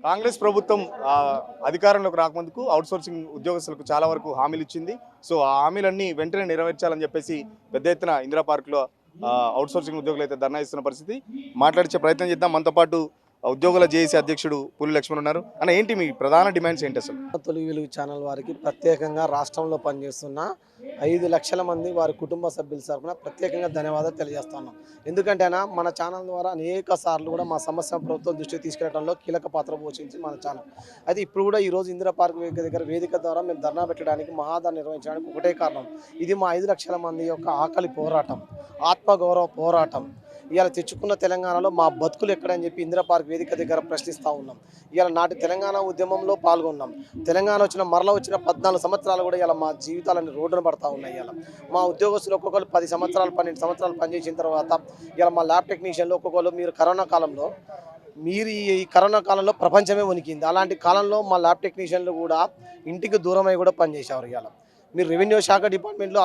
కాంగ్రెస్ ప్రభుత్వం అధికారంలోకి రాకముందుకు అవుట్సోర్సింగ్ ఉద్యోగస్తులకు చాలా వరకు హామీలు ఇచ్చింది. సో ఆ హామీలన్నీ వెంటనే నెరవేర్చాలని చెప్పేసి పెద్ద ఎత్తున ఇందిరా పార్క్లో అవుట్సోర్సింగ్ ఉద్యోగులు అయితే ధర్నా ఇస్తున్న పరిస్థితి. మాట్లాడించే ప్రయత్నం చేద్దాం. మనతో పాటు ఉద్యోగుల జేఏసీ అధ్యక్షుడు పులి లక్ష్మణ్ ఉన్నారు. అన్న, ఏంటి మీ ప్రధాన డిమాండ్స్ ఏంటి అసలు? తొలి వెలుగు ఛానల్ వారికి ప్రత్యేకంగా రాష్ట్రంలో పనిచేస్తున్న 5 లక్షల మంది వారి కుటుంబ సభ్యుల తరఫున ప్రత్యేకంగా ధన్యవాదాలు తెలియజేస్తున్నాం. ఎందుకంటేనా మన ఛానల్ ద్వారా అనేక సార్లు కూడా మా సమస్య ప్రభుత్వం దృష్టికి తీసుకెళ్లడంలో కీలక పాత్ర పోషించి మన ఛానల్. అయితే ఇప్పుడు కూడా ఈరోజు ఇందిరా పార్క్ దగ్గర వేదిక ద్వారా మేము ధర్నా పెట్టడానికి మహాధర్నా నిర్వహించడానికి ఒకటే కారణం, ఇది మా 5 లక్షల మంది యొక్క ఆకలి పోరాటం, ఆత్మగౌరవ పోరాటం. ఇవాళ తెచ్చుకున్న తెలంగాణలో మా బతుకులు ఎక్కడని చెప్పి ఇందిరా పార్క్ వేదిక దగ్గర ప్రశ్నిస్తూ ఉన్నాం. ఇవాళ నాటి తెలంగాణ ఉద్యమంలో పాల్గొన్నాం. తెలంగాణ మరలా వచ్చిన 14 సంవత్సరాలు కూడా ఇలా మా జీవితాలని రోడ్డున పడతా ఉన్నాయి. ఇలా మా ఉద్యోగస్తులు ఒక్కొక్కరు 10 సంవత్సరాలు 12 సంవత్సరాలు పనిచేసిన తర్వాత ఇలా మా ల్యాబ్ టెక్నీషియన్లు ఒక్కొక్కరు మీరు కరోనా కాలంలో ఈ కరోనా కాలంలో ప్రపంచమే వణికింది. అలాంటి కాలంలో మా ల్యాబ్ టెక్నీషియన్లు కూడా ఇంటికి దూరమై కూడా పనిచేసేవారు. ఇలా మీరు రెవెన్యూ శాఖ డిపార్ట్మెంట్లో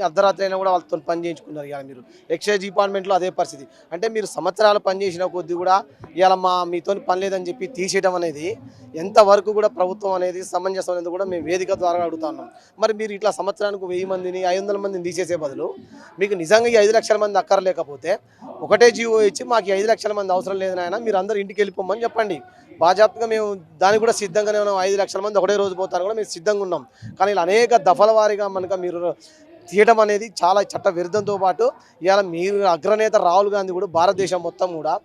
అర్ధరాత్రి అయినా కూడా వాళ్ళతో పని చేయించుకున్నారు. ఇవాళ మీరు ఎక్సైజ్ డిపార్ట్మెంట్లో అదే పరిస్థితి. అంటే మీరు సంవత్సరాలు పనిచేసిన కొద్దీ కూడా ఇవాళ మీతో పని లేదని చెప్పి తీసేయడం అనేది ఎంతవరకు కూడా ప్రభుత్వం అనేది సమంజసం అనేది కూడా మేము వేదిక ద్వారా అడుగుతున్నాం. మరి మీరు ఇట్లా సంవత్సరానికి 1000 మందిని 500 మందిని తీసేసే బదులు మీకు నిజంగా ఈ 5 లక్షల మంది అక్కర్లేకపోతే ఒకటే జీవో ఇచ్చి మాకు 5 లక్షల మంది అవసరం లేదని ఆయన మీరు అందరూ ఇంటికి వెళ్ళిపోమని చెప్పండి. బాజాప్తగా మేము దానికి కూడా సిద్ధంగానే ఉన్నాం. 5 లక్షల మంది ఒకటే రోజు పోతాను కూడా మేము సిద్ధంగా ఉన్నాం. కానీ ఇలా అనేక దఫల వారీగా మనకు మీరు తీయడం అనేది చాలా చట్ట విరుద్ధంతో పాటు ఇవాళ మీరు అగ్రనేత రాహుల్ గాంధీ కూడా భారతదేశం మొత్తం కూడా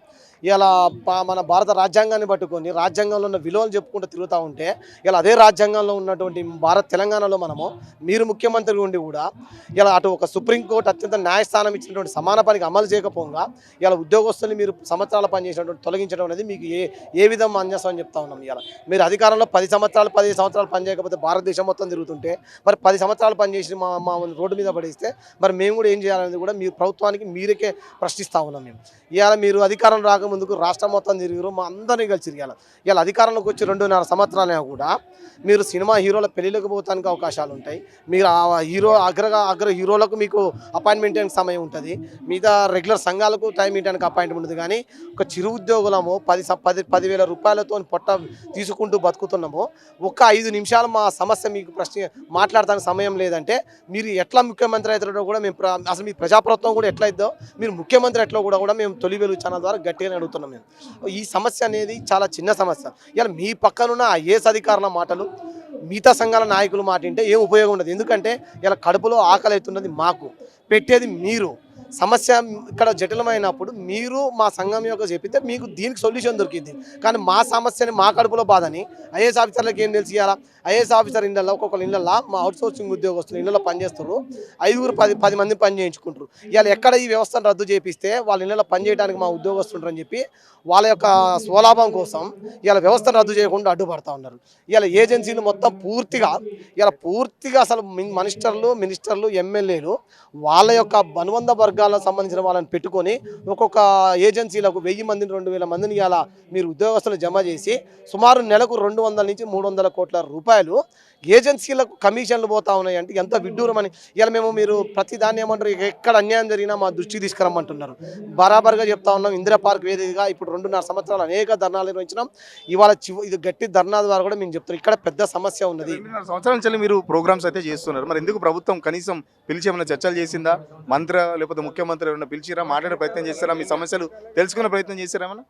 ఇలా మన భారత రాజ్యాంగాన్ని పట్టుకొని రాజ్యాంగంలో ఉన్న విలువలు చెప్పుకుంటూ తిరుగుతూ ఉంటే ఇలా అదే రాజ్యాంగంలో ఉన్నటువంటి తెలంగాణలో మనము మీరు ముఖ్యమంత్రి ఉండి కూడా ఇలా అటు ఒక సుప్రీంకోర్టు అత్యంత న్యాయస్థానం ఇచ్చినటువంటి సమాన పనికి అమలు చేయకపోగా ఇలా ఉద్యోగస్తుల్ని మీరు సంవత్సరాలు పనిచేసినటువంటి తొలగించడం అనేది మీకు ఏ విధంగా అంజసం అని చెప్తా ఉన్నాం. ఇలా మీరు అధికారంలో 10 సంవత్సరాలు 15 సంవత్సరాలు పనిచేయకపోతే భారతదేశం మొత్తం తిరుగుతుంటే మరి 10 సంవత్సరాలు పనిచేసి మా రోడ్డు మీద పడిస్తే మరి మేము కూడా ఏం చేయాలనేది కూడా మీరు ప్రభుత్వానికి మీరే ప్రశ్నిస్తూ ఉన్నాం. మేము ఇవాళ మీరు అధికారం రాకముందుకు రాష్ట్రం మొత్తం తిరిగిరు, మా అందరినీ కలిసి తిరిగారు. ఇవాళ అధికారంలోకి వచ్చి 2.5 సంవత్సరాలైనా కూడా మీరు సినిమా హీరోల పెళ్లిళ్ళకి పోతానికి అవకాశాలు ఉంటాయి. మీరు ఆ అగ్ర హీరోలకు మీకు అపాయింట్మెంట్ సమయం ఉంటుంది. మిగతా రెగ్యులర్ సంఘాలకు టైం ఇవ్వడానికి అపాయింట్మెంట్ ఉంటుంది. కానీ ఒక చిరు ఉద్యోగులము 10,000 రూపాయలతో పొట్ట తీసుకుంటూ బతుకుతున్నాము. ఒక్క 5 నిమిషాలు మా సమస్య మీకు మాట్లాడటానికి సమయం లేదంటే మీరు ఎట్లా ముఖ్యమంత్రి అవుతారో కూడా మేము అసలు మీ ప్రజాప్రభుత్వం కూడా ఎట్లా అవుతుందో మీరు ముఖ్యమంత్రి ఎట్లా కూడా మేము తొలి వెలుగు ఛానల్ ద్వారా గట్టిగానే అడుగుతున్నాం. మేము ఈ సమస్య అనేది చాలా చిన్న సమస్య. ఇలా మీ పక్కనున్న ఐఏఎస్ అధికారుల మాటలు మిగతా సంఘాల నాయకులు మాట వింటే ఏం ఉపయోగం ఉండదు. ఎందుకంటే ఇలా కడుపులో ఆకలి అవుతున్నది మాకు, పెట్టేది మీరు. సమస్య ఇక్కడ జటిలమైనప్పుడు మీరు మా సంఘం యొక్క చెప్పితే మీకు దీనికి సొల్యూషన్ దొరికింది. కానీ మా సమస్యని మా కడుపులో బాధని ఐఏఎస్ ఆఫీసర్లకు ఏం తెలిసి ఇవ్వాలా? ఐఏఎస్ ఆఫీసర్ ఇళ్ళల్లో ఒక్కొక్కరు ఇళ్ళల్లో మా అవుట్సోర్సింగ్ ఉద్యోగస్తులు ఇళ్ళలో పనిచేస్తారు. 5-10 మంది పని చేయించుకుంటారు. ఇవాళ ఎక్కడ ఈ వ్యవస్థను రద్దు చేపిస్తే వాళ్ళ ఇళ్ళలో పని చేయడానికి మా ఉద్యోగస్తులు అని చెప్పి వాళ్ళ యొక్క స్వలాభం కోసం ఇవాళ వ్యవస్థను రద్దు చేయకుండా అడ్డుపడతా ఉన్నారు. ఇవాళ ఏజెన్సీలు మొత్తం పూర్తిగా అసలు మినిస్టర్లు ఎమ్మెల్యేలు వాళ్ళ యొక్క అనుబంధ వర్గాలకు సంబంధించిన వాళ్ళని పెట్టుకొని ఒక్కొక్క ఏజెన్సీలకు 1000 మందిని 2000 మందిని ఇలా మీరు ఉద్యోగస్తులు జమ చేసి సుమారు నెలకు 200 నుంచి 300 కోట్ల రూపాయలు ఏజెన్సీలకు కమిషన్లు పోతా ఉన్నాయి. అంటే ఎంత విడ్డూరమని ఇలా మీరు ప్రతి దాన్ని ఏమంటారు, ఎక్కడ అన్యాయం జరిగినా మా దృష్టికి తీసుకురమ్మంటున్నారు. బరాబర్గా చెప్తా ఉన్నాం. ఇందిరా పార్క్ వేదికగా ఇప్పుడు 2.5 సంవత్సరాలు అనేక ధర్నాలు నిర్వహించినాం. ఇవాళ ఇది గట్టి ధర్నా ద్వారా కూడా మేము చెప్తాం ఇక్కడ పెద్ద సమస్య ఉన్నది. 2.5 సంవత్సరాల నుంచి మీరు ప్రోగ్రామ్స్ అయితే చేస్తున్నారు. మరి ఎందుకు ప్రభుత్వం కనీసం పిలిచి ఏమైనా చర్చలు చేసిందా? మంత్రి లేకపోతే ముఖ్యమంత్రి ఏమైనా పిలిచిరా, మాట్లాడే ప్రయత్నం చేస్తారా? మీ సమస్యలు తెలుసుకునే ప్రయత్నం చేస్తారా ఏమన్నా?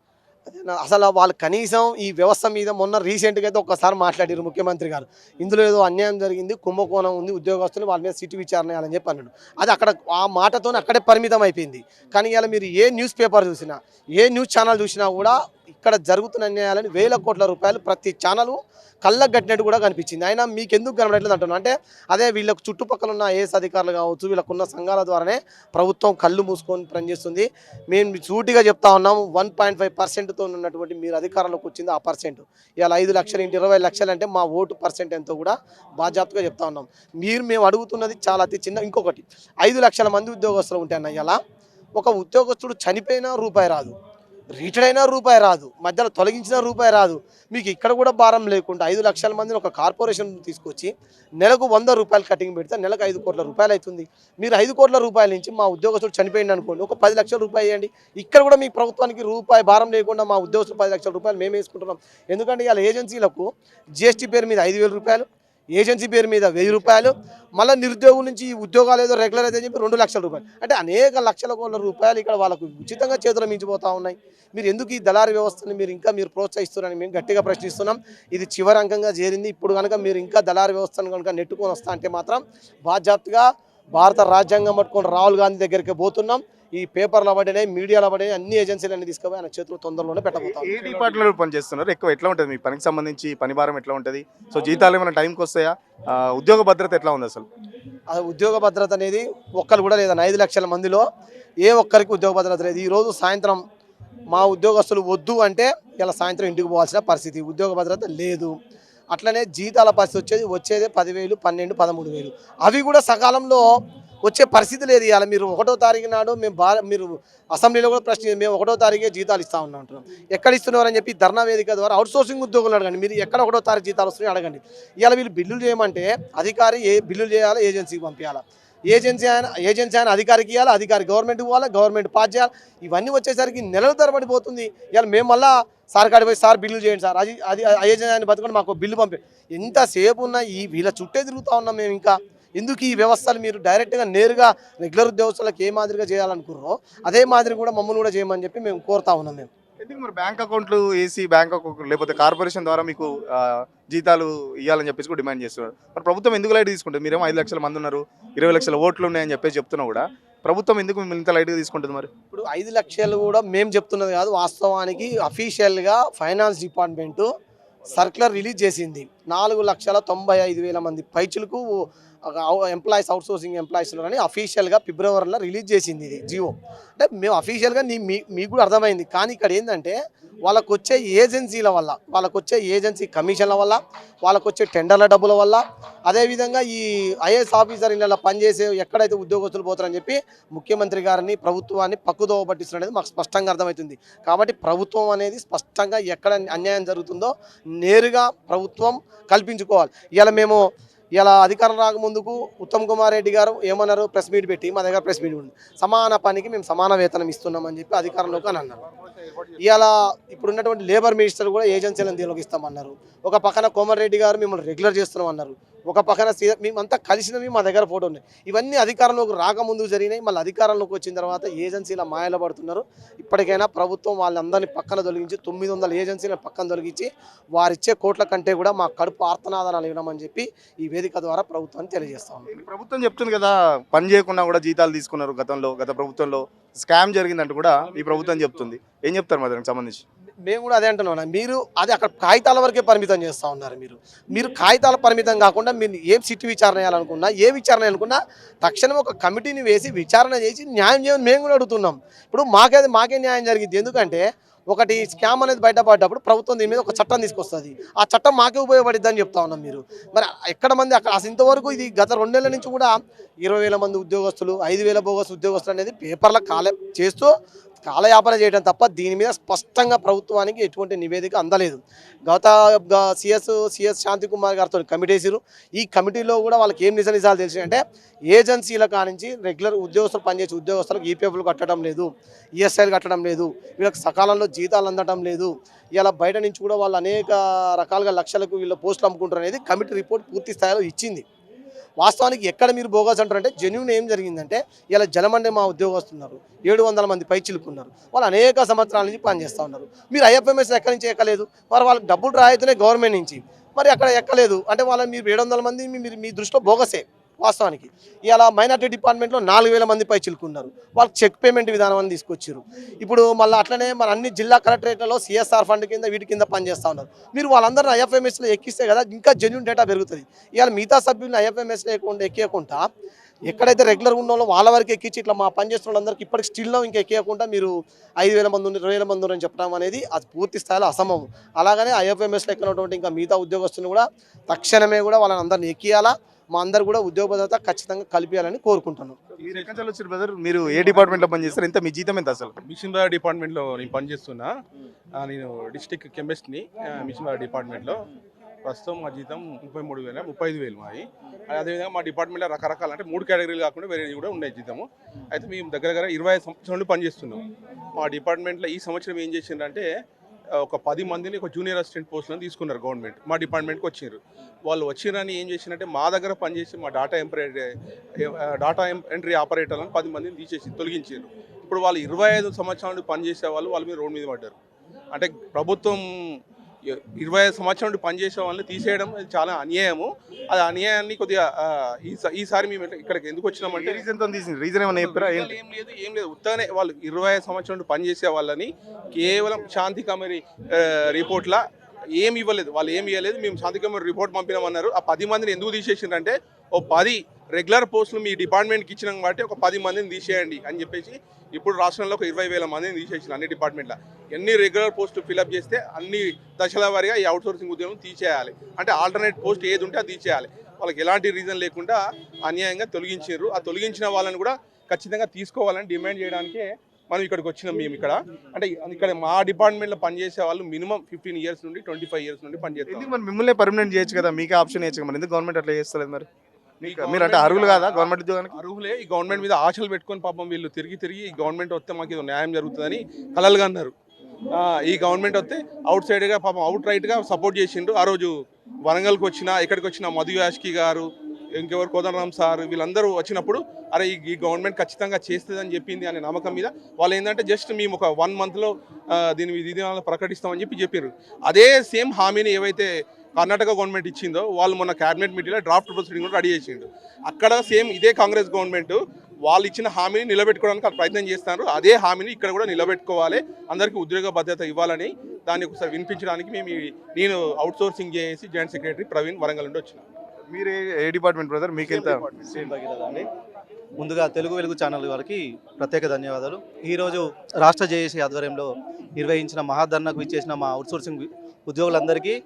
అసలు వాళ్ళు కనీసం ఈ వ్యవస్థ మీద మొన్న రీసెంట్గా అయితే ఒక్కసారి మాట్లాడారు ముఖ్యమంత్రి గారు. ఇందులో ఏదో అన్యాయం జరిగింది, కుంభకోణం ఉంది, ఉద్యోగస్తులు వాళ్ళ మీద సిటీ విచారణ చేయాలని చెప్పి అన్నాడు. అది అక్కడ ఆ మాటతో అక్కడే పరిమితం అయిపోయింది. కానీ ఇలా మీరు ఏ న్యూస్ పేపర్ చూసినా, ఏ న్యూస్ ఛానల్ చూసినా కూడా ఇక్కడ జరుగుతున్న అన్యాయాలని 1000 కోట్ల రూపాయలు ప్రతి ఛానల్ కళ్ళకు కట్టినట్టు కూడా కనిపించింది. అయినా మీకు ఎందుకు కనబడట్లేదు అంటున్నాను. అంటే అదే వీళ్ళకు చుట్టుపక్కల ఉన్న ఐఏఎస్ అధికారులు కావచ్చు, వీళ్ళకున్న సంఘాల ద్వారానే ప్రభుత్వం కళ్ళు మూసుకొని పనిచేస్తుంది. మేము సూటిగా చెప్తా ఉన్నాము, 1.5%తో ఉన్నటువంటి మీరు అధికారంలోకి వచ్చింది ఆ పర్సెంట్. ఇలా 5 లక్షలు ఇంటి 20 లక్షలు అంటే మా ఓటు పర్సెంట్ ఎంతో కూడా బాధ్యతగా చెప్తా ఉన్నాం. మేము అడుగుతున్నది చాలా అతి చిన్న. ఇంకొకటి 5 లక్షల మంది ఉద్యోగస్తులు ఉంటాయన్న ఇలా ఒక ఉద్యోగస్తుడు చనిపోయినా రూపాయి రాదు. రిటైర్డ్ అయినా రూపాయి రాదు, మధ్యలో తొలగించిన రూపాయి రాదు. మీకు ఇక్కడ కూడా భారం లేకుండా 5 లక్షల మందిని ఒక కార్పొరేషన్ తీసుకొచ్చి నెలకు 100 రూపాయలు కటింగ్ పెడితే నెలకు 5 కోట్ల రూపాయలు అవుతుంది. మీరు 5 కోట్ల రూపాయల నుంచి మా ఉద్యోగస్తుడు చనిపోయింది అనుకోండి, ఒక 10 లక్షల రూపాయలు ఇవ్వండి. ఇక్కడ కూడా మీ ప్రభుత్వానికి రూపాయి భారం లేకుండా మా ఉద్యోగస్తులు 10 లక్షల రూపాయలు మేము వేసుకుంటున్నాం. ఎందుకంటే ఇలా ఏజెన్సీలకు GST పేరు మీద 5,000 రూపాయలు, ఏజెన్సీ పేరు మీద 1,000 రూపాయలు, మళ్ళీ నిరుద్యోగుల నుంచి ఈ ఉద్యోగాలు ఏదో రెగ్యులర్ అయితే చెప్పి 2 లక్షల రూపాయలు, అంటే అనేక లక్షల కోట్ల రూపాయలు ఇక్కడ వాళ్ళకు ఉచితంగా చేతులు మించిపోతూ ఉన్నాయి. మీరు ఎందుకు ఈ దళారీ వ్యవస్థను మీరు ప్రోత్సహిస్తున్నారని మేము గట్టిగా ప్రశ్నిస్తున్నాం. ఇది చివరి అంకంగా చేరింది. ఇప్పుడు కనుక మీరు ఇంకా దళారీ వ్యవస్థను కనుక నెట్టుకొని వస్తా అంటే మాత్రం బాధ్యతగా భారత రాజ్యాంగం పట్టుకొని రాహుల్ గాంధీ దగ్గరికి పోతున్నాం. ఈ పేపర్లు అవ్వడనే, మీడియాలో అవ్వడనే అన్ని ఏజెన్సీలన్నీ తీసుకుపోయి ఆయన చేతులు తొందరలోనే పెట్టబోతాం. ఏ డిపార్ట్మెంట్లో పనిచేస్తున్నారు ఎక్కువ? ఎట్లా ఉంటుంది మీ పనికి సంబంధించి పని భారం ఎట్లా ఉంటుంది? సో జీతాలు ఏమైనా టైంకి వస్తాయా? ఉద్యోగ భద్రత ఎట్లా ఉంది అసలు? ఆ ఉద్యోగ భద్రత అనేది ఒక్కరు కూడా లేదని 5 లక్షల మందిలో ఏ ఒక్కరికి ఉద్యోగ భద్రత లేదు. ఈరోజు సాయంత్రం మా ఉద్యోగస్తులు వద్దు అంటే ఇలా సాయంత్రం ఇంటికి పోవాల్సిన పరిస్థితి, ఉద్యోగ భద్రత లేదు. అట్లనే జీతాల పరిస్థితి వచ్చేదే 10,000, 12,000, 13,000, అవి కూడా సకాలంలో వచ్చే పరిస్థితి లేదు. ఇవాళ మీరు 1వ తారీఖు నాడు మీరు అసెంబ్లీలో కూడా ప్రశ్న, మేము 1వ తారీఖే జీతాలు ఇస్తా ఉన్నాం అంటున్నాం. ఎక్కడ ఇస్తున్నారని చెప్పి ధర్నా వేదిక ద్వారా అవుట్సోర్సింగ్ ఉద్యోగులు అడగండి, మీరు ఎక్కడ 1వ తారీఖు జీతాలు వస్తున్నాయో అడగండి. ఇవాళ వీళ్ళు బిల్లులు చేయమంటే అధికారి బిల్లులు చేయాలి, ఏజెన్సీకి పంపించాలి. ఏజెన్సీ ఆయన అధికారికి ఇవ్వాలి, అధికారి గవర్నమెంట్కి పోవాలి, గవర్నమెంట్ పాస్ చేయాలి. ఇవన్నీ వచ్చేసరికి నెలల తరబడిపోతుంది. ఇవాళ మేము మళ్ళీ సార్ కాడికి పోయి సార్ బిల్లు చేయండి సార్, అది ఏజెన్సీ ఆయన బతుకొని మాకు బిల్లు పంపి, ఎంతసేపు ఉన్నా వీళ్ళ చుట్టే తిరుగుతూ ఉన్నాం మేము. ఇంకా ఎందుకు ఈ వ్యవస్థలు మీరు డైరెక్ట్గా నేరుగా రెగ్యులర్ ఉద్యోగస్తులకు ఏ మాదిరిగా చేయాలనుకున్నారో అదే మాదిరి కూడా మమ్మల్ని కూడా చేయమని చెప్పి మేము కోరుతా ఉన్నాం. మేము ఎందుకు మరి బ్యాంక్ అకౌంట్లు వేసి బ్యాంక్ అకౌంట్ లేకపోతే కార్పొరేషన్ ద్వారా మీకు జీతాలు ఇవ్వాలని చెప్పేసి కూడా డిమాండ్ చేస్తున్నారు. మరి ప్రభుత్వం ఎందుకు లైట్ తీసుకుంటుంది? మీరేమో 5 లక్షల మంది ఉన్నారు, 20 లక్షల ఓట్లు ఉన్నాయని చెప్పేసి చెప్తున్నా కూడా ప్రభుత్వం ఎందుకు మిమ్మల్ని ఇంత లైట్గా తీసుకుంటుంది? మరి ఇప్పుడు 5 లక్షలు కూడా మేము చెప్తున్నది కాదు, వాస్తవానికి అఫీషియల్గా ఫైనాన్స్ డిపార్ట్మెంటు సర్క్యులర్ రిలీజ్ చేసింది. 4,95,000 మంది పైచులకు ఎంప్లాయీస్ అవుట్సోర్సింగ్ ఎంప్లాయీస్లో అని అఫీషియల్గా ఫిబ్రవరిలో రిలీజ్ చేసింది ఇది జియో. అంటే మేము అఫీషియల్గా మీకు కూడా అర్థమైంది. కానీ ఇక్కడ ఏంటంటే వాళ్ళకు వచ్చే ఏజెన్సీల వల్ల, వాళ్ళకు వచ్చే ఏజెన్సీ కమిషన్ల వల్ల, వాళ్ళకు వచ్చే టెండర్ల డబ్బుల వల్ల, అదేవిధంగా ఈ ఐఏఎస్ ఆఫీసర్ ఇళ్ళ పనిచేసే ఎక్కడైతే ఉద్యోగస్తులు పోతారని చెప్పి ముఖ్యమంత్రి గారిని ప్రభుత్వాన్ని పక్కుదోవ పట్టిస్తున్నది మాకు స్పష్టంగా అర్థమవుతుంది. కాబట్టి ప్రభుత్వం అనేది స్పష్టంగా ఎక్కడ అన్యాయం జరుగుతుందో నేరుగా ప్రభుత్వం కల్పించుకోవాలి. ఇలా అధికారం రాకముందుకు ఉత్తమ్ కుమార్ రెడ్డి గారు ఏమన్నారు, ప్రెస్ మీట్ పెట్టి మా దగ్గర ప్రెస్ మీట్ ఉంది, సమాన పనికి మేము సమాన వేతనం ఇస్తున్నామని చెప్పి అధికారంలోకి అని అన్నారు. ఇలా ఇప్పుడున్నటువంటి లేబర్ మినిస్టర్ కూడా ఏజెన్సీలను దీనిలోకి ఇస్తామన్నారు. ఒక పక్కన కోమరెడ్డి గారు మిమ్మల్ని రెగ్యులర్ చేస్తున్నాం అన్నారు. ఒక పక్కన మేమంతా కలిసినవి మా దగ్గర ఫోటో ఉన్నాయి. ఇవన్నీ అధికారంలోకి రాకముందు జరిగినాయి. మళ్ళీ అధికారంలోకి వచ్చిన తర్వాత ఏజెన్సీల మాయలో పడుతున్నారు. ఇప్పటికైనా ప్రభుత్వం వాళ్ళందరినీ పక్కన తొలగించి 900 ఏజెన్సీలను పక్కన తొలగించి వారిచ్చే కోట్ల కంటే కూడా మా కడుపు ఆర్తనాదాలు ఇవ్వమని చెప్పి ఈ వేదిక ద్వారా ప్రభుత్వాన్ని తెలియజేస్తా ఉన్నాం. ప్రభుత్వం చెప్తుంది కదా పని చేయకుండా కూడా జీతాలు తీసుకున్నారు గత ప్రభుత్వంలో స్కామ్ జరిగిందంటూ కూడా ఈ ప్రభుత్వం చెప్తుంది. ఏం చెప్తారు మరి దానికి సంబంధించి? మేము కూడా అదే అంటున్నాం. మీరు అది అక్కడ కాగితాల వరకే పరిమితం చేస్తూ ఉన్నారు. మీరు కాగితాల పరిమితం కాకుండా మీరు ఏం సిట్ విచారణ చేయాలనుకున్నా, ఏ విచారణ అనుకున్నా తక్షణం ఒక కమిటీని వేసి విచారణ చేసి న్యాయం చేయమని మేము కూడా అడుగుతున్నాం. ఇప్పుడు మాకే న్యాయం జరిగింది. ఎందుకంటే ఒకటి స్కామ్ అనేది బయటపడ్డప్పుడు ప్రభుత్వం దీని మీద ఒక చట్టం తీసుకొస్తుంది. ఆ చట్టం మాకే ఉపయోగపడిద్ది అని చెప్తా ఉన్నాం. మీరు మరి ఎక్కడ మంది అక్కడ అసలు ఇంతవరకు ఇది గత 2 నెలల నుంచి కూడా 20,000 మంది ఉద్యోగస్తులు, 5,000 బోగస్ ఉద్యోగస్తులు అనేది పేపర్ల కాలయాపన చేయడం తప్ప దీని మీద స్పష్టంగా ప్రభుత్వానికి ఎటువంటి నివేదిక అందలేదు. గత సిఎస్ శాంతి కుమార్ గారితో కమిటీ వేసారు. ఈ కమిటీలో కూడా వాళ్ళకి ఏం నిజాలు తెలిసినాయంటే ఏజెన్సీల కానించి రెగ్యులర్ ఉద్యోగస్తులు పనిచేసే ఉద్యోగస్తులకు ఈపీఎఫ్లు కట్టడం లేదు, ఈఎస్ఐలు కట్టడం లేదు, వీళ్ళకి సకాలంలో జీతాలు అందడం లేదు. ఇలా బయట నుంచి కూడా వాళ్ళు అనేక రకాలుగా లక్షలకు వీళ్ళ పోస్టులు అమ్ముకుంటారు అనేది కమిటీ రిపోర్ట్ పూర్తి స్థాయిలో ఇచ్చింది. వాస్తవానికి ఎక్కడ మీరు బోగస్ అంటారంటే జెన్యూన్ ఏం జరిగిందంటే ఇలా జలమండే మా ఉద్యోగస్తున్నారు 700 మంది పైచిలుకున్నారు. వాళ్ళు అనేక సంవత్సరాల నుంచి పనిచేస్తూ ఉన్నారు. మీరు ఐఎఫ్ఎంఎస్ ఎక్కడి నుంచి ఎక్కలేదు, వాళ్ళకి డబ్బులు రాయితేనే గవర్నమెంట్ నుంచి, మరి అక్కడ ఎక్కలేదు అంటే వాళ్ళని మీరు 700 మంది మీ దృష్టిలో బోగసే. వాస్తవానికి ఇలా మైనార్టీ డిపార్ట్మెంట్లో 4,000 మంది పై చిలుకున్నారు. వాళ్ళకి చెక్ పేమెంట్ విధానం అని తీసుకొచ్చారు. ఇప్పుడు మళ్ళీ అట్లనే మన అన్ని జిల్లా కలెక్టరేట్లలో సిఎస్ఆర్ ఫండ్ కింద వీటి కింద పనిచేస్తూ ఉన్నారు. మీరు వాళ్ళందరినీ ఐఎఫ్ఎంఎస్లో ఎక్కిస్తే కదా ఇంకా జెన్యూన్ డేటా పెరుగుతుంది. ఇవాళ మిగతా సభ్యులను ఐఎఫ్ఎంఎస్ ఎక్కకుండా ఎక్కడైతే రెగ్యులర్ ఉన్నోళ్ళు వాళ్ళ వరకు ఎక్కించి ఇట్లా మా పనిచేస్తున్న వాళ్ళందరికీ ఇప్పటికి స్టిల్లో ఇంకా ఎక్కకుండా మీరు 5,000 మంది ఉన్నారు, 20,000 మంది ఉన్నారని చెప్పడం అనేది అది పూర్తి స్థాయిలో అసంభవం. అలాగనే ఐఎఫ్ఎంఎస్లో ఎక్కినటువంటి ఇంకా మిగతా ఉద్యోగస్తులను కూడా తక్షణమే కూడా వాళ్ళని అందరినీ ఎక్కియాలా, మా అందరు కూడా ఉద్యోగ భద్రత ఖచ్చితంగా కల్పించాలని కోరుకుంటున్నాను. మీరు ఎక్కడి నుంచి వచ్చారు బ్రదర్? మీరు ఏ డిపార్ట్మెంట్లో పనిచేస్తారు? ఎంత మీ జీతం ఎంత అసలు? మిషన్ బాగా డిపార్ట్మెంట్లో నేను పనిచేస్తున్నా. నేను డిస్టిక్ కెమిస్ట్ని మిషన్ బాగా డిపార్ట్మెంట్లో. ప్రస్తుతం మా జీతం 33,000 35,000 మాది. అదేవిధంగా మా డిపార్ట్మెంట్లో రకరకాల అంటే 3 కేటగిరీలు కాకుండా వేరే కూడా ఉన్నాయి జీతము. అయితే మేము దగ్గర 25 సంవత్సరాల నుండి పనిచేస్తున్నాం. మా డిపార్ట్మెంట్లో ఈ సంవత్సరం ఏం చేసిందంటే ఒక 10 మందిని ఒక జూనియర్ అసిస్టెంట్ పోస్టులను తీసుకున్నారు గవర్నమెంట్. మా డిపార్ట్మెంట్కి వచ్చిండ్రు. వాళ్ళు వచ్చిరని ఏం చేసిందంటే మా దగ్గర పనిచేసి మా డాటా ఎంట్రీ ఆపరేటర్లను 10 మందిని తీసేసి తొలగించారు. ఇప్పుడు వాళ్ళు 25 సంవత్సరాల నుండి పనిచేసే వాళ్ళ మీద రోడ్డు మీద పడ్డారు. అంటే ప్రభుత్వం 25 సంవత్సరాల నుండి పనిచేసే వాళ్ళని తీసేయడం చాలా అన్యాయము. అది అన్యాయాన్ని కొద్దిగా ఈసారి మేము ఇక్కడికి ఎందుకు వచ్చినామంటే రీజన్ ఏమన్నా చెప్పారా? ఏం లేదు ఉత్తగానే వాళ్ళు 25 సంవత్సరాల నుండి పనిచేసే వాళ్ళని కేవలం శాంతి కమిటీ రిపోర్ట్లా ఏమి ఇవ్వలేదు. వాళ్ళు ఏమి ఇవ్వలేదు. మేము శాంతి కమిటీ రిపోర్ట్ పంపినామన్నారు. ఆ 10 మందిని ఎందుకు తీసేసిండ్రంటే ఓ 10 రెగ్యులర్ పోస్టులు మీ డిపార్ట్మెంట్కి ఇచ్చినాం కాబట్టి ఒక 10 మందిని తీసేయండి అని చెప్పేసి ఇప్పుడు రాష్ట్రంలో ఒక 20,000 మందిని తీసేసింది అన్ని డిపార్ట్మెంట్లో. ఎన్ని రెగ్యులర్ పోస్టులు ఫిలప్ చేస్తే అన్ని దశల వారీగా ఈ అవుట్సోర్సింగ్ ఉద్యోగం తీసేయాలి. అంటే ఆల్టర్నేట్ పోస్ట్ ఏది ఉంటే అది తీసేయాలి. వాళ్ళకి ఎలాంటి రీజన్ లేకుండా అన్యాయంగా తొలగించారు. ఆ తొలగించిన వాళ్ళని కూడా ఖచ్చితంగా తీసుకోవాలని డిమాండ్ చేయడానికే మనం ఇక్కడికి వచ్చినాం. మేము ఇక్కడ మా డిపార్ట్మెంట్లో పనిచేసే వాళ్ళు మినిమం 15 ఇయర్స్ నుండి 25 ఇయర్స్ నుండి పనిచేస్తారు. మరి మిమ్మల్ని పర్మనెంట్ చేయొచ్చు కదా, మీకే ఆప్షన్ చేయొచ్చు. మరి ఎందుకు గవర్నమెంట్ అట్లా చేస్తలేదు? మరి మీరు అంటే అర్హులు కాదా గవర్నమెంట్ ఉద్యోగానికి? అర్హులే. ఈ గవర్నమెంట్ మీద ఆశలు పెట్టుకొని పాపం వీళ్ళు తిరిగి ఈ గవర్నమెంట్ వస్తే మాకు ఇది న్యాయం జరుగుతుందని కలలుగా అన్నారు. ఈ గవర్నమెంట్ వస్తే అవుట్ సైడ్గా పాపం అవుట్ రైట్గా సపోర్ట్ చేసిండ్రు. ఆ రోజు వరంగల్కి ఇక్కడికి వచ్చిన మధు యాష్కి గారు, ఇంకెవరు కోదండరామ్ సార్, వీళ్ళందరూ వచ్చినప్పుడు అరే ఈ గవర్నమెంట్ ఖచ్చితంగా చేస్తుందని చెప్పింది అనే నమ్మకం మీద వాళ్ళు ఏంటంటే జస్ట్ మేము ఒక 1 మంత్లో దీని విధానాలు ప్రకటిస్తామని చెప్పారు. అదే సేమ్ హామీని ఏవైతే కర్ణాటక గవర్నమెంట్ ఇచ్చిందో వాళ్ళు మొన్న క్యాబినెట్ మీటింగ్లో డ్రాఫ్ట్ ప్రొసీడింగ్ కూడా రెడీ చేసిండు. అక్కడ సేమ్ ఇదే కాంగ్రెస్ గవర్నమెంట్ వాళ్ళు ఇచ్చిన హామీని నిలబెట్టుకోవడానికి ప్రయత్నం చేస్తున్నారు. అదే హామీని ఇక్కడ కూడా నిలబెట్టుకోవాలి, అందరికీ ఉద్యోగ భద్రత ఇవ్వాలని దాన్ని ఒకసారి వినిపించడానికి నేను అవుట్ సోర్సింగ్ చేసి జాయింట్ సెక్రటరీ ప్రవీణ్ వరంగల్ నుండి వచ్చిన. మీరు ఏ డిపార్ట్మెంట్ బ్రదర్? మీకు ఎంత? అండి. ముందుగా తెలుగు వెలుగు ఛానల్ వారికి ప్రత్యేక ధన్యవాదాలు. ఈరోజు రాష్ట్ర జేఏసీ ఆధ్వర్యంలో నిర్వహించిన మహాధర్నాకు ఇచ్చేసిన మా అవుట్సోర్సింగ్ ఉద్యోగులందరికీ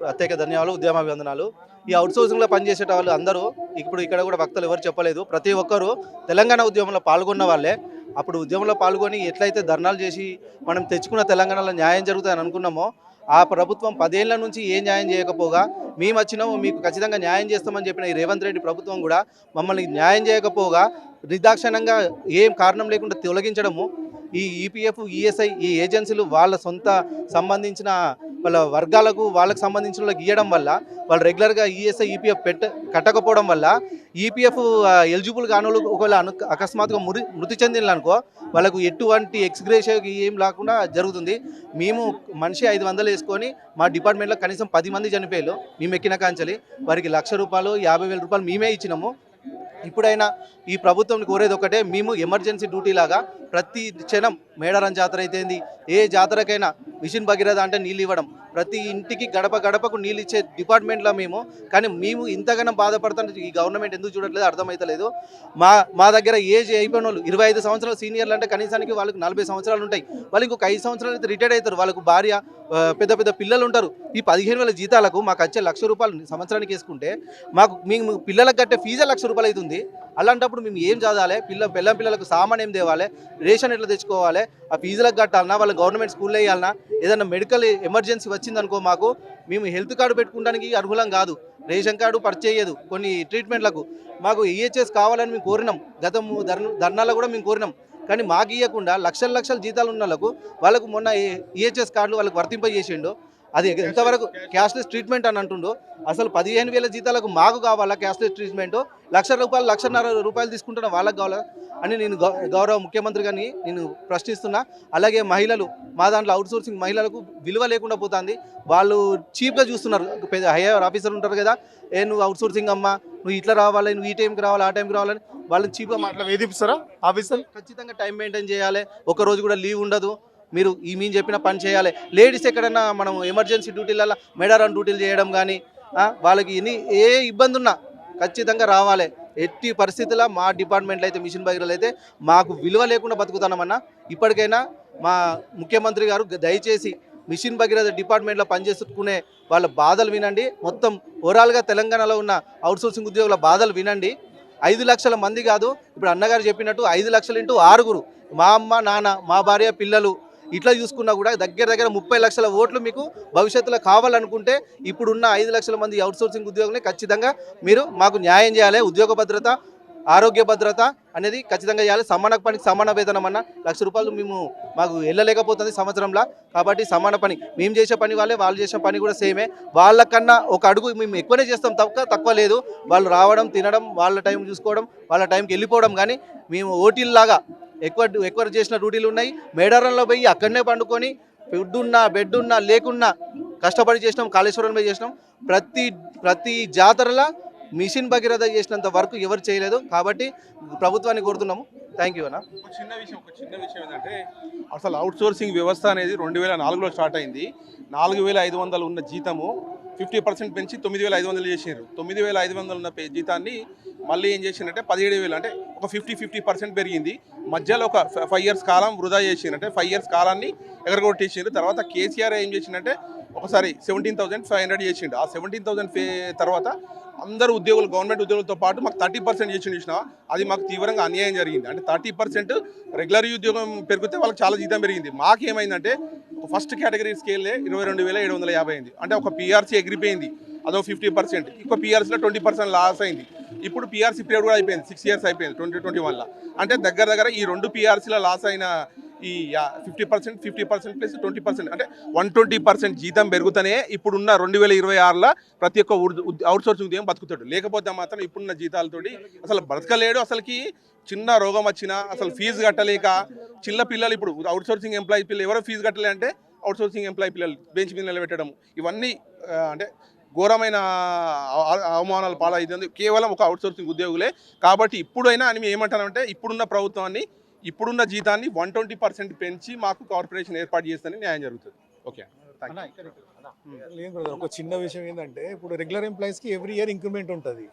ప్రత్యేక ధన్యవాదాలు, ఉద్యమాభివందనాలు. ఈ అవుట్సోర్సింగ్లో పనిచేసే వాళ్ళు అందరూ ఇప్పుడు ఇక్కడ కూడా వక్తలు ఎవరు చెప్పలేదు, ప్రతి ఒక్కరూ తెలంగాణ ఉద్యమంలో పాల్గొన్న వాళ్ళే. అప్పుడు ఉద్యమంలో పాల్గొని ఎట్లయితే ధర్నాలు చేసి మనం తెచ్చుకున్న తెలంగాణలో న్యాయం జరుగుతుందని అనుకున్నామో ఆ ప్రభుత్వం 10 ఏళ్ల నుంచి ఏ న్యాయం చేయకపోగా మేము వచ్చినాము మీకు ఖచ్చితంగా న్యాయం చేస్తామని చెప్పిన ఈ రేవంత్ రెడ్డి ప్రభుత్వం కూడా మమ్మల్ని న్యాయం చేయకపోగా నిర్దాక్షిణ్యంగా ఏం కారణం లేకుండా తొలగించడము, ఈ ఈపీఎఫ్ ఈఎస్ఐ ఈ ఏజెన్సీలు వాళ్ళ సొంత సంబంధించిన వాళ్ళ వర్గాలకు వాళ్ళకి సంబంధించిన వాళ్ళకి ఇవ్వడం వల్ల వాళ్ళు రెగ్యులర్గా ఈఎస్ఐ ఈపీఎఫ్ కట్టకపోవడం వల్ల ఈపీఎఫ్ ఎలిజిబుల్ కానోళ్ళు ఒకవేళ అకస్మాత్తుగా మృతి చెందిననుకో వాళ్ళకు ఎటువంటి ఎక్స్గ్రేషియా ఏం లేకుండా జరుగుతుంది. మేము మనిషి 500 వేసుకొని మా డిపార్ట్మెంట్లో కనీసం 10 మంది చనిపోయారు. మేము ఎక్కిన కాంచలి వారికి ₹1,00,000 ₹50,000 మేమే ఇచ్చినాము. ఇప్పుడైనా ఈ ప్రభుత్వం కోరేది ఒకటే, మేము ఎమర్జెన్సీ డ్యూటీ లాగా ప్రతి క్షణం మేడారం జాతర అయితేంది ఏ జాతరకైనా మిషన్ భగీరథ అంటే నీళ్ళు ఇవ్వడం, ప్రతి ఇంటికి గడప గడపకు నీళ్ళు ఇచ్చే డిపార్ట్మెంట్లో కానీ మేము ఇంతగానో బాధపడుతుంటే ఈ గవర్నమెంట్ ఎందుకు చూడట్లేదు అర్థమవుతలేదు. మా దగ్గర ఏజ్ అయిపోయిన వాళ్ళు 25 సంవత్సరాలు సీనియర్లు అంటే కనీసానికి వాళ్ళకి 40 సంవత్సరాలు ఉంటాయి. వాళ్ళు ఇంకొక 5 సంవత్సరాలు అయితే రిటైర్డ్ అవుతారు. వాళ్ళకు భార్య పెద్ద పెద్ద పిల్లలు ఉంటారు. ఈ 15,000 జీతాలకు మాకు వచ్చే ₹1,00,000 సంవత్సరానికి వేసుకుంటే మేము పిల్లలకు కట్టే ఫీజే ₹1,00,000 అవుతుంది. అలాంటప్పుడు మేము ఏం చదవాలి? పిల్లలకు సామాన్ ఏం తేవాలి? రేషన్ ఎట్లా తెచ్చుకోవాలి? ఆ ఫీజులకు కట్టాలన్నా వాళ్ళ గవర్నమెంట్ స్కూల్లో వేయాలన్నా ఏదైనా మెడికల్ ఎమర్జెన్సీ వచ్చిందనుకో మేము హెల్త్ కార్డు పెట్టుకోవడానికి అర్హులం కాదు. రేషన్ కార్డు పర్చేయదు కొన్ని ట్రీట్మెంట్లకు. మాకు ఈహెచ్ఎస్ కావాలని మేము కోరినాం. గతం ధర్నాలో కూడా మేము కోరినాం. కానీ మాకు ఇవ్వకుండా లక్షల జీతాలు ఉన్న వాళ్ళకు మొన్న ఈహెచ్ఎస్ కార్డులు వాళ్ళకి వర్తింపజేసిండు. అది ఎంతవరకు క్యాష్లెస్ ట్రీట్మెంట్ అని అంటుండో. అసలు 15,000 జీతాలకు మాకు కావాలా క్యాష్లెస్ ట్రీట్మెంట్? ₹1,00,000 ₹1,50,000 తీసుకుంటున్న వాళ్ళకి కావాలా అని నేను గౌరవ ముఖ్యమంత్రి గారిని నేను ప్రశ్నిస్తున్నా. అలాగే మహిళలు మా దాంట్లో అవుట్సోర్సింగ్ మహిళలకు విలువ లేకుండా పోతుంది. వాళ్ళు చీప్గా చూస్తున్నారు. హైయర్ ఆఫీసర్ ఉంటారు కదా, నువ్వు అవుట్సోర్సింగ్ అమ్మా, నువ్వు ఇట్లా రావాలి, నువ్వు ఈ టైంకి రావాలి ఆ టైంకి రావాలని వాళ్ళని చీప్గా వేధిస్తారా? ఆఫీసర్ ఖచ్చితంగా టైం మెయింటైన్ చేయాలి. ఒకరోజు కూడా లీవ్ ఉండదు. మీరు మేము చెప్పిన పని చేయాలి. లేడీస్ ఎక్కడైనా మనం ఎమర్జెన్సీ డ్యూటీలలో మేడారం డ్యూటీలు చేయడం కానీ వాళ్ళకి ఏ ఇబ్బంది ఉన్నా ఖచ్చితంగా రావాలి. ఎట్టి పరిస్థితుల్లో మా డిపార్ట్మెంట్లో అయితే మిషన్ భగీరథ అయితే మాకు విలువ లేకుండా బతుకుతున్నామన్నా. ఇప్పటికైనా మా ముఖ్యమంత్రి గారు దయచేసి మిషన్ భగీరథ డిపార్ట్మెంట్లో పనిచేసుకునే వాళ్ళ బాధలు వినండి. మొత్తం ఓవరాల్గా తెలంగాణలో ఉన్న అవుట్సోర్సింగ్ ఉద్యోగుల బాధలు వినండి. 5 లక్షల మంది కాదు, ఇప్పుడు అన్నగారు చెప్పినట్టు 5 లక్షలు ఇంటూ 6, మా అమ్మ నాన్న మా భార్య పిల్లలు ఇట్లా చూసుకున్నా కూడా దగ్గర 30 లక్షల ఓట్లు మీకు భవిష్యత్తులో కావాలనుకుంటే ఇప్పుడున్న 5 లక్షల మంది అవుట్సోర్సింగ్ ఉద్యోగుల్ని ఖచ్చితంగా మీరు మాకు న్యాయం చేయాలి. ఉద్యోగ భద్రత, ఆరోగ్య భద్రత అనేది ఖచ్చితంగా చేయాలి. సమాన పనికి సమాన వేతనం అన్న ₹1,00,000 మాకు వెళ్ళలేకపోతుంది సంవత్సరంలో. కాబట్టి సమాన పని మేము చేసే పని వాళ్ళు చేసే పని కూడా సేమే. వాళ్ళకన్నా ఒక అడుగు మేము ఎక్కువనే చేస్తాం, తక్కువ లేదు. వాళ్ళు రావడం, తినడం, వాళ్ళ టైం చూసుకోవడం, వాళ్ళ టైంకి వెళ్ళిపోవడం. కానీ మేము ఓటీల్లాగా ఎక్కువ చేసిన డ్యూటీలు ఉన్నాయి. మేడారంలో పోయి అక్కడనే పండుకొని ఫుడ్ ఉన్నా బెడ్ ఉన్నా లేకున్నా కష్టపడి చేసినాం. కాళేశ్వరం పోయి చేసినాం. ప్రతి జాతరలో మిషన్ భగీరథ చేసినంత వరకు ఎవరు చేయలేదు. కాబట్టి ప్రభుత్వాన్ని కోరుతున్నాము. థ్యాంక్ యూ అన్న. ఒక చిన్న విషయం ఏంటంటే అసలు అవుట్సోర్సింగ్ వ్యవస్థ అనేది 2004లో స్టార్ట్ అయింది. 4,500 ఉన్న జీతము 50% పెంచి 9,500 చేసారు. 9,500 ఉన్న జీతాన్ని మళ్ళీ ఏం చేసిందంటే 17,000, అంటే ఒక 50% పెరిగింది. మధ్యలో ఒక 5 years కాలం వృధా చేసిందంటే 5 years కాలాన్ని ఎగరగొట్టేసిండ్రు. తర్వాత కేసీఆర్ ఏం చేసిందంటే ఒకసారి 17,500 చేసిండు. ఆ 17,000 తర్వాత అందరూ ఉద్యోగులు, గవర్నమెంట్ ఉద్యోగులతో పాటు మాకు 30% చేసిండు. చూసినా అది మాకు తీవ్రంగా అన్యాయం జరిగింది. అంటే 30% రెగ్యులర్ ఉద్యోగం పెరిగితే వాళ్ళకి చాలా జీతం పెరిగింది. మాకేమైందంటే ఫస్ట్ కేటగిరీ స్కేలే 22,750 అయింది. అంటే ఒక పీఆర్సీ ఎగిరిపోయింది, అదో 50%. ఇంకో పీఆర్సీలో 20% లాస్ అయింది. ఇప్పుడు పీఆర్సీ పీరియడ్ కూడా అయిపోయింది, 6 years అయిపోయింది 2021లో. అంటే దగ్గర ఈ 2 పీఆర్సీలో లాస్ అయిన ఈ 50% ప్లస్ 20%, అంటే 120% జీతం పెరుగుతూనే ఇప్పుడున్న 2026లో ప్రతి ఒక్క అవుట్సోర్సింగ్ ఉద్యోగం బతుకుతాడు. లేకపోతే మాత్రం ఇప్పుడున్న జీతాలతోటి అసలు బ్రతకలేడు. అసలుకి చిన్న రోగం వచ్చినా అసలు ఫీజు కట్టలేక చిన్న పిల్లలు, ఇప్పుడు అవుట్సోర్సింగ్ ఎంప్లాయీ పిల్లలు ఎవరో ఫీజు కట్టలే అంటే అవుట్సోర్సింగ్ ఎంప్లాయీ పిల్లలు బెంచ్ మీద నిలబెట్టడం, ఇవన్నీ అంటే ఘోరమైన అవమానాలు పాలవుతుంది కేవలం ఒక అవుట్సోర్సింగ్ ఉద్యోగులే. కాబట్టి ఇప్పుడైనా అని మేము ఏమంటానంటే ఇప్పుడున్న ప్రభుత్వాన్ని, ఇప్పుడున్న జీతాన్ని 120% పెంచి మాకు కార్పొరేషన్ ఏర్పాటు చేస్తేనే న్యాయం జరుగుతుంది. ఓకే, ఒక చిన్న విషయం ఏంటంటే ఇప్పుడు రెగ్యులర్ ఎంప్లాయీస్కి ఎవ్రీ ఇయర్ ఇంక్రిమెంట్ ఉంటుంది.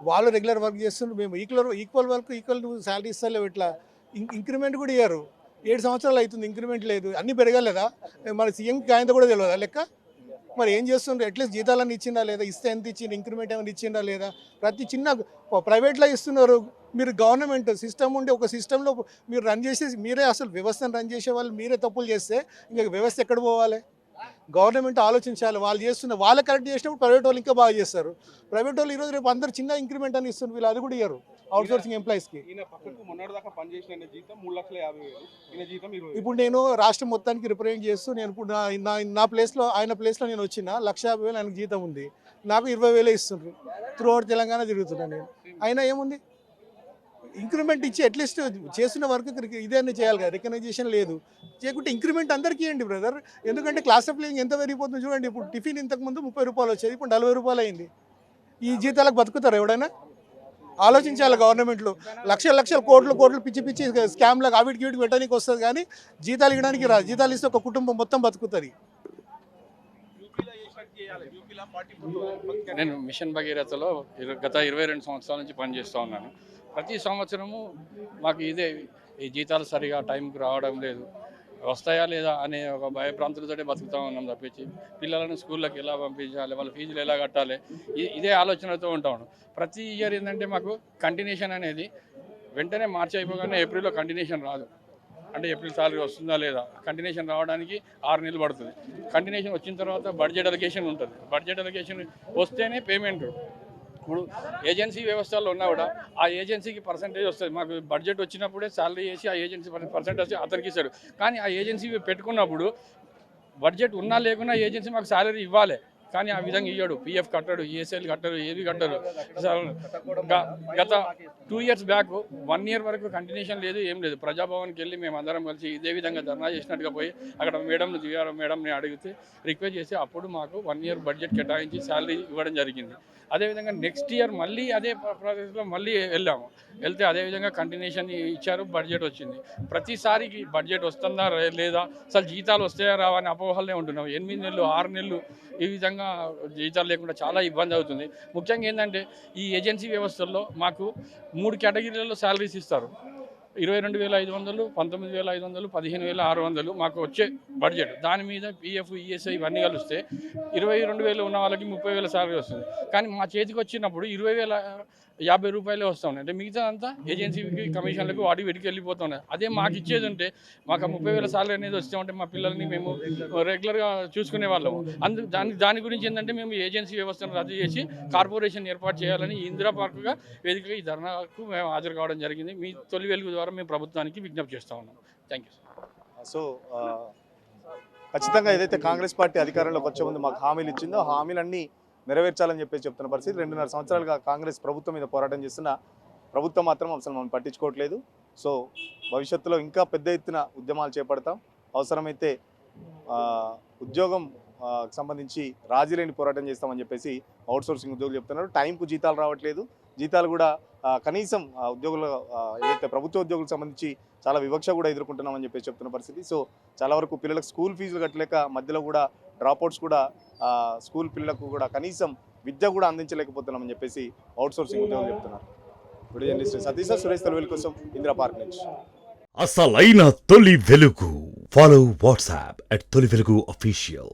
వాళ్ళు రెగ్యులర్ వర్క్ చేస్తుంటే మేము ఈక్వల్ వర్క్ ఈక్వల్ శాలరీ ఇస్తలేవు. ఇట్లా ఇంక్రిమెంట్ కూడా ఇయ్యారు. 7 సంవత్సరాలు అవుతుంది, ఇంక్రిమెంట్ లేదు. అన్నీ పెరగలేదా? మన సీఎంకి ఆయనతో కూడా తెలియదా లెక్క? మరి ఏం చేస్తుండ్రు? అట్లీస్ట్ జీతాలన్నీ ఇచ్చిందా లేదా? ఇస్తే ఎంత ఇచ్చిండ్రు? ఇంక్రిమెంట్ ఏమైనా ఇచ్చిందా లేదా? ప్రతి చిన్న ప్రైవేట్లో ఇస్తున్నారు. మీరు గవర్నమెంట్ సిస్టమ్ ఉండి ఒక సిస్టంలో మీరు రన్ చేసేసి మీరే అసలు వ్యవస్థను రన్ చేసే వాళ్ళు మీరే తప్పులు చేస్తే ఇంకా వ్యవస్థ ఎక్కడ పోవాలి? గవర్నమెంట్ ఆలోచించాలి. వాళ్ళు చేస్తున్న వాళ్ళు కరెక్ట్ చేసినప్పుడు ప్రైవేట్ వాళ్ళు ఇంకా బాగా చేస్తారు. ప్రైవేట్ వాళ్ళు ఈరోజు రేపు అందరు చిన్న ఇంక్రిమెంట్ అని ఇస్తున్నారు, వీళ్ళు అది కూడా ఇయ్యరు అవుట్సోర్సింగ్ ఎంప్లాయీస్కి. ఇప్పుడు నేను రాష్ట్రం మొత్తానికి రిప్రజెంట్ చేస్తూ నేను ఇప్పుడు నా ప్లేస్లో ఆయన ప్లేస్లో నేను వచ్చిన 1,50,000 ఆయనకు జీతం ఉంది, నాకు 20,000 ఇస్తుండ్రు. త్రూ అవుట్ తెలంగాణ తిరుగుతున్నాను నేను. అయినా ఏముంది? ఇంక్రిమెంట్ ఇచ్చి అట్లీస్ట్ చేస్తున్న వర్క్ ఇదే చేయాలి కదా. రికగ్నైజేషన్ లేదు, చేయకుంటే ఇంక్రిమెంట్ అందరికీ ఇవ్వండి బ్రదర్. ఎందుకంటే క్లాస్ ఆఫ్ లివింగ్ ఎంత పెరిగిపోతుంది చూడండి. ఇప్పుడు టిఫిన్ ఇంతకుముందు 30 రూపాయలు వచ్చేది, ఇప్పుడు 40 రూపాయలు అయింది. ఈ జీతాలకు బతుకుతారు ఎవడైనా? ఆలోచించాలి గవర్నమెంట్లో. లక్షల కోట్లు పిచ్చి స్కామ్లకు అవిటికి వీటికి పెట్టడానికి వస్తుంది, కానీ జీతాలు ఇవ్వడానికి రాదు. జీతాలు ఇస్తే ఒక కుటుంబం మొత్తం బతుకుతుంది. నేను మిషన్ భగీరథలో గత 22 సంవత్సరాల నుంచి పనిచేస్తూ ఉన్నాను. ప్రతి సంవత్సరము మాకు ఈ జీతాలు సరిగా టైంకి రావడం లేదు, వస్తాయా లేదా అనే ఒక భయభ్రాంతులతోనే బతుకుతూ ఉన్నాం తప్పించి పిల్లలను స్కూళ్ళకి ఎలా పంపించాలి, వాళ్ళ ఫీజులు ఎలా కట్టాలి, ఇదే ఆలోచనతో ఉంటాం. ప్రతి ఇయర్ ఏంటంటే మాకు కంటిన్యూషన్ అనేది వెంటనే మార్చి అయిపోగానే ఏప్రిల్లో కంటిన్యూషన్ రాదు. అంటే ఏప్రిల్ సాలరీ వస్తుందా లేదా, కంటిన్యూషన్ రావడానికి 6 నెలలు పడుతుంది. కంటిన్యూషన్ వచ్చిన తర్వాత బడ్జెట్ అలొకేషన్ ఉంటుంది. బడ్జెట్ అలొకేషన్ వస్తేనే పేమెంట్. ఇప్పుడు ఏజెన్సీ వ్యవస్థలో ఉన్నా కూడా ఆ ఏజెన్సీకి పర్సంటేజ్ వస్తుంది. మాకు బడ్జెట్ వచ్చినప్పుడే శాలరీ చేసి ఆ ఏజెన్సీ పర్సంటేజ్ అతనికి ఇస్తారు. కానీ ఆ ఏజెన్సీ పెట్టుకున్నప్పుడు బడ్జెట్ ఉన్నా లేకున్నా ఏజెన్సీ మాకు శాలరీ ఇవ్వాలి, కానీ ఆ విధంగా ఇవ్వడు. పిఎఫ్ కట్టడు, ఈఎస్ఐలు కట్టరు, ఏవి కట్టరు. గత 2 years బ్యాక్ 1 year వరకు కంటిన్యూషన్ లేదు, ఏం లేదు. ప్రజాభవన్కి వెళ్ళి మేము అందరం కలిసి ఇదే విధంగా ధర్నా చేసినట్టుగా పోయి అక్కడ మేడంని అడిగితే రిక్వెస్ట్ చేసి అప్పుడు మాకు 1 year బడ్జెట్ కేటాయించి శాలరీ ఇవ్వడం జరిగింది. అదేవిధంగా నెక్స్ట్ ఇయర్ మళ్ళీ అదే ప్రాసెస్లో మళ్ళీ వెళ్తే అదేవిధంగా కంటిన్యూషన్ ఇచ్చారు, బడ్జెట్ వచ్చింది. ప్రతిసారికి బడ్జెట్ వస్తుందా లేదా, అసలు జీతాలు వస్తాయా రావా అని అపోహలనే ఉంటున్నాం. 8 నెలలు 6 నెలలు ఈ విధంగా జీతాలు లేకుండా చాలా ఇబ్బంది అవుతుంది. ముఖ్యంగా ఏంటంటే ఈ ఏజెన్సీ వ్యవస్థల్లో మాకు 3 కేటగిరీలలో శాలరీస్ ఇస్తారు. 22,500, 19,500, 15,600 మాకు వచ్చే బడ్జెట్. దాని మీద పిఎఫ్, ఈఎస్ఐ ఇవన్నీ కలిస్తే 22,000 ఉన్న వాళ్ళకి 30,000 సాలరీ వస్తుంది. కానీ మా చేతికి వచ్చినప్పుడు 20,050 రూపాయలే వస్తున్నాయి. అంటే మిగతా అంతా ఏజెన్సీకి, కమిషన్లకు వాటి వీటికి వెళ్ళిపోతున్నాయి. అదే మాకు ఇచ్చేది ఉంటే మాకు 30,000 సాలరీ అనేది వస్తే ఉంటే మా పిల్లల్ని మేము రెగ్యులర్గా చూసుకునే వాళ్ళము. దాని గురించి ఏంటంటే మేము ఏజెన్సీ వ్యవస్థను రద్దు చేసి కార్పొరేషన్ ఏర్పాటు చేయాలని ఇందిరా పార్కుగా వేదికగా ఈ ధర్నాకు మేము హాజరు కావడం జరిగింది. మీ తొలి వెలుగు ద్వారా మేము ప్రభుత్వానికి విజ్ఞప్తి చేస్తూ ఉన్నాం. Thank you. సో ఖచ్చితంగా ఏదైతే కాంగ్రెస్ పార్టీ అధికారంలోకి వచ్చే ముందు మాకు హామీలు ఇచ్చిందో ఆ హామీలన్నీ నెరవేర్చాలని చెప్పేసి చెప్తున్న పరిస్థితి. 2.5 సంవత్సరాలుగా కాంగ్రెస్ ప్రభుత్వం మీద పోరాటం చేస్తున్న ప్రభుత్వం మాత్రం అసలు మనం పట్టించుకోవట్లేదు. సో భవిష్యత్తులో ఇంకా పెద్ద ఎత్తున ఉద్యమాలు చేపడతాం. అవసరమైతే ఉద్యోగం సంబంధించి రాజీ లేని పోరాటం చేస్తామని చెప్పేసి అవుట్సోర్సింగ్ ఉద్యోగులు చెప్తున్నారు. టైంకు జీతాలు రావట్లేదు. జీతాలు కూడా కనీసం ఉద్యోగులు ఏదైతే ప్రభుత్వ ఉద్యోగులకు సంబంధించి చాలా వివక్ష కూడా ఎదుర్కొంటున్నామని చెప్పేసి చెప్తున్న పరిస్థితి. సో చాలా వరకు పిల్లలకు స్కూల్ ఫీజులు కట్టలేక మధ్యలో కూడా డ్రాప్అవుట్స్ కూడా స్కూల్ పిల్లలకు కూడా కనీసం విద్య కూడా అందించలేకపోతున్నామని చెప్పేసి అవుట్సోర్సింగ్ ఉద్యోగులు చెప్తున్నారు. ఇప్పుడు జర్నలిస్ట్ సతీష్ సురేష్ తెలుగు కోసం ఇందిరా పార్క్ నుంచి. అసలైన తొలి వెలుగు. ఫాలో వాట్సాప్ @తొలి వెలుగు official.